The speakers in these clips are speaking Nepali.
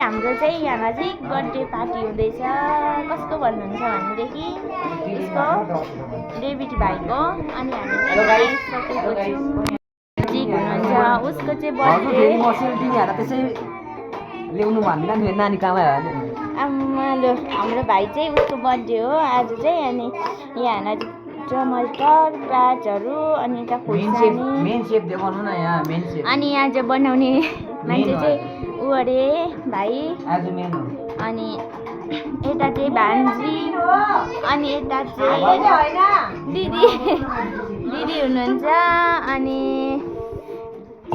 हाम्रो चाहिँ यहाँ नजिक बर्थडे पार्टी हुँदैछ। कसको भन्नुहुन्छ भनेदेखि उसको डेभिड भाइको। अनि हामी चाहिँ आइसकेको छौँ। नजिक हुनुहुन्छ उसको चाहिँ बर्थडे। नानी कहाँ आमालो हाम्रो भाइ चाहिँ उसको बर्थडे हो आज चाहिँ। अनि यहाँ नजिक टमाटर प्याजहरू अनि यता खुर्सानी अनि यहाँ चाहिँ बनाउने मान्छे चाहिँ ऊ अरे भाइ। अनि यता चाहिँ भान्जी अनि यता चाहिँ दिदी हुनुहुन्छ। अनि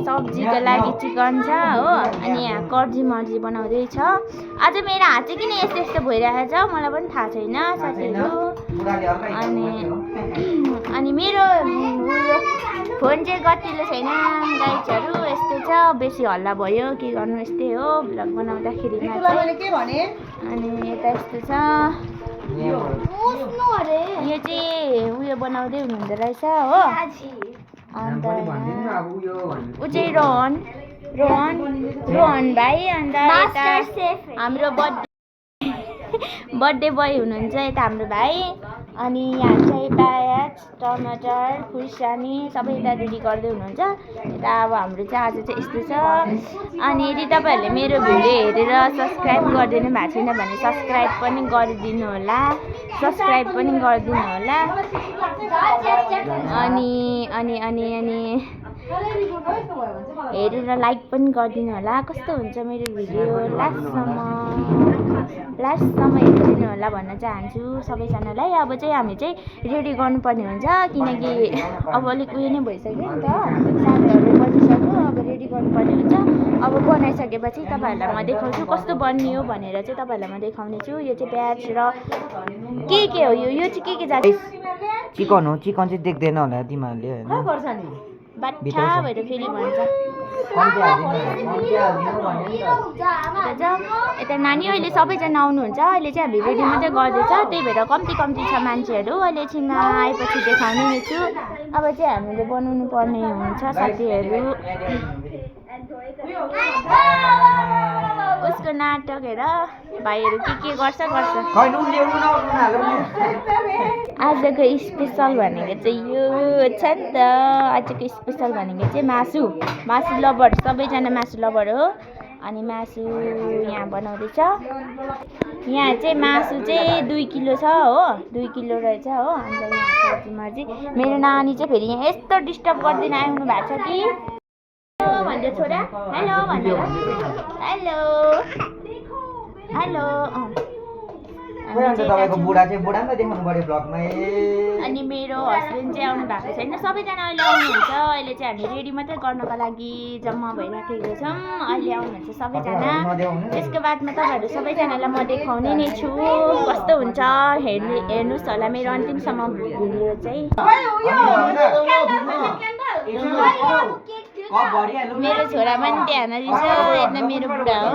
सब्जीको लागि चिकन छ हो। अनि यहाँ कर्जी मर्जी बनाउँदैछ। आज मेरो हात चाहिँ किन यस्तो यस्तो भइरहेको छ मलाई पनि थाहा छैन साथीहरू। अनि मेरो फोन चाहिँ गतिलो छैन गाइजहरू यस्तै छ। बेसी हल्ला भयो के गर्नु यस्तै हो भ्लग बनाउँदाखेरिमा चाहिँ। अनि यता यस्तो छ। यो चाहिँ उयो बनाउँदै हुनुहुँदो रहेछ हो। अन्त ऊ चाहिँ रोहन भाइ। अन्त यता हाम्रो बर्थडे बोय हुनुहुन्छ यता हाम्रो भाइ। अनि यहाँ चाहिँ प्याज टमाटर खुर्सानी सबै यता रेडी गर्दै हुनुहुन्छ। यता अब हाम्रो चाहिँ आज चाहिँ यस्तो छ। अनि यदि तपाईँहरूले मेरो भिडियो हेरेर सब्सक्राइब गरिदिनु भएको छैन भने सब्सक्राइब पनि गरिदिनु होला। अनि हेरेर लाइक पनि गरिदिनु होला। कस्तो हुन्छ मेरो भिडियो लास्टसम्म हेरिदिनु होला भन्न चाहन्छु सबैजनालाई। अब चाहिँ हामी चाहिँ रेडी गर्नुपर्ने हुन्छ किनकि अब अलिक उयो नै भइसक्यो नि त 7:00 बजिसक्यो। अब रेडी गर्नुपर्ने हुन्छ। अब बनाइसकेपछि तपाईँहरूलाई म देखाउँछु कस्तो बनियो भनेर चाहिँ तपाईँहरूलाई म देखाउने छु। यो चाहिँ प्याज र के हो यो चाहिँ के जान्छ चिकन हो। चिकन चाहिँ देख्दैन होला तिमीहरूले होइन बाठा भएर फेरि भन्छ। यता नानी अहिले सबैजना आउनुहुन्छ। अहिले चाहिँ हामी रेडी मात्रै गर्दैछ त्यही भएर कम्ती छ मान्छेहरू। अहिले एकछिन आएपछि देखाउने नै छु। अब चाहिँ हामीले बनाउनु पर्ने हुन्छ साथीहरू। उसको नाटक हेर भाइहरू के गर्छ। आजको स्पेसल भनेको चाहिँ यो छ नि त। आजको स्पेसल भनेको चाहिँ मासु लभर सबैजना मासु लभर हो। अनि मासु यहाँ बनाउँदैछ। यहाँ चाहिँ मासु चाहिँ 2 किलो छ हो 2 किलो रहेछ हो। अन्त यहाँ कर्जी मर्जी मेरो नानी चाहिँ फेरि यहाँ यस्तो डिस्टर्ब गरिदिन आउनु भएको छ कि भन्छ छोरा हेलो भनेर हेलो अनि मेरो हस्बेन्ड चाहिँ आउनु भएको छैन। सबैजना अहिले आउनुहुन्छ। अहिले चाहिँ हामी रेडी मात्रै गर्नको लागि जम्मा भइराखेको छौँ। अहिले आउनुहुन्छ सबैजना। त्यसको बादमा तपाईँहरू सबैजनालाई म देखाउने नै छु कस्तो हुन्छ। हेर्नुहोस् होला मेरो अन्तिमसम्म भिडियो चाहिँ। मेरो छोरा पनि त्यहाँ रहेछ। यता मेरो बुढा हो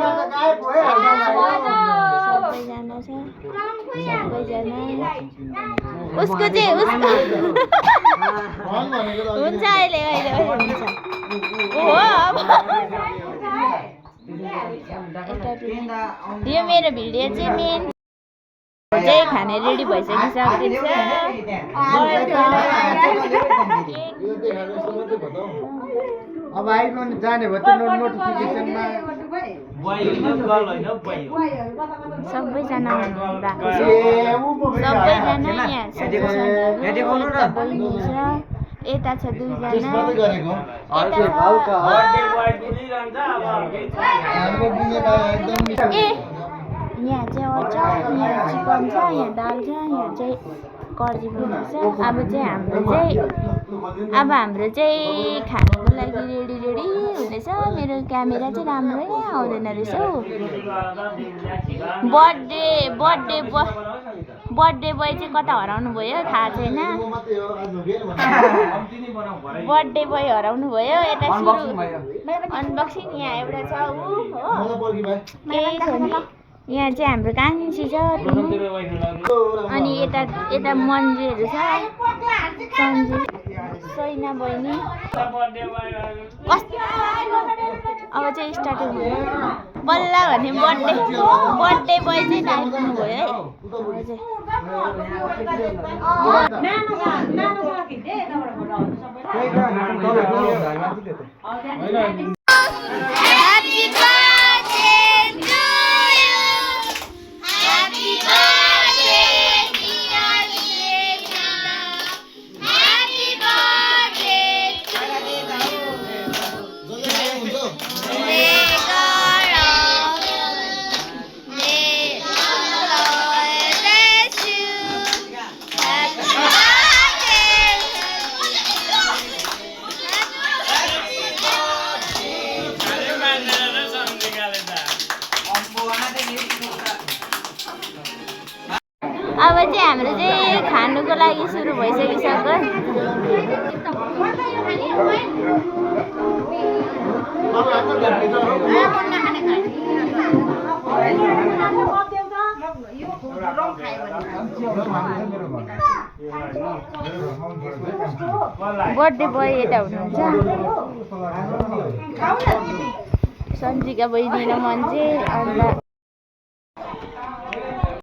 सबैजना छ उसको चाहिँ हुन्छ अहिले हुन्छ यो मेरो भिडियो चाहिँ मेन चाहिँ खाने रेडी भइसकिसकेको छ। अब आइफोन जाने भयो त्यो नोटिफिकेसनमा सबैजना हुनुभएको छ। सबैजना यहाँ यता छ 2 जना यहाँ चाहिँ अचार यहाँ चिकन छ यहाँ दाल छ यहाँ चाहिँ कर्जी बनाउँछ। अब हाम्रो चाहिँ खानुको लागि रेडी हुँदैछ। मेरो क्यामेरा चाहिँ राम्रै आउँदैन रहेछ हौ। बर्थडे बोय चाहिँ कता हराउनु भयो थाहा छैन। बर्थडे बोय हराउनु भयो। यता अनबक्सिङ यहाँ एउटा छ यहाँ चाहिँ हाम्रो कान्छी छ अनि यता मन्जुहरू छ सन्जु सैना बहिनी। अब चाहिँ स्टार्ट भयो। बल्ल भने बर्थडे बोय चाहिँ आइपुग्नु भयो है अब चाहिँ हाम्रो चाहिँ खानुको लागि सुरु भइसकिसक्यो बर्थडे बोय यता हुनुहुन्छ सन्जिका बहिनी र मन चाहिँ अन्त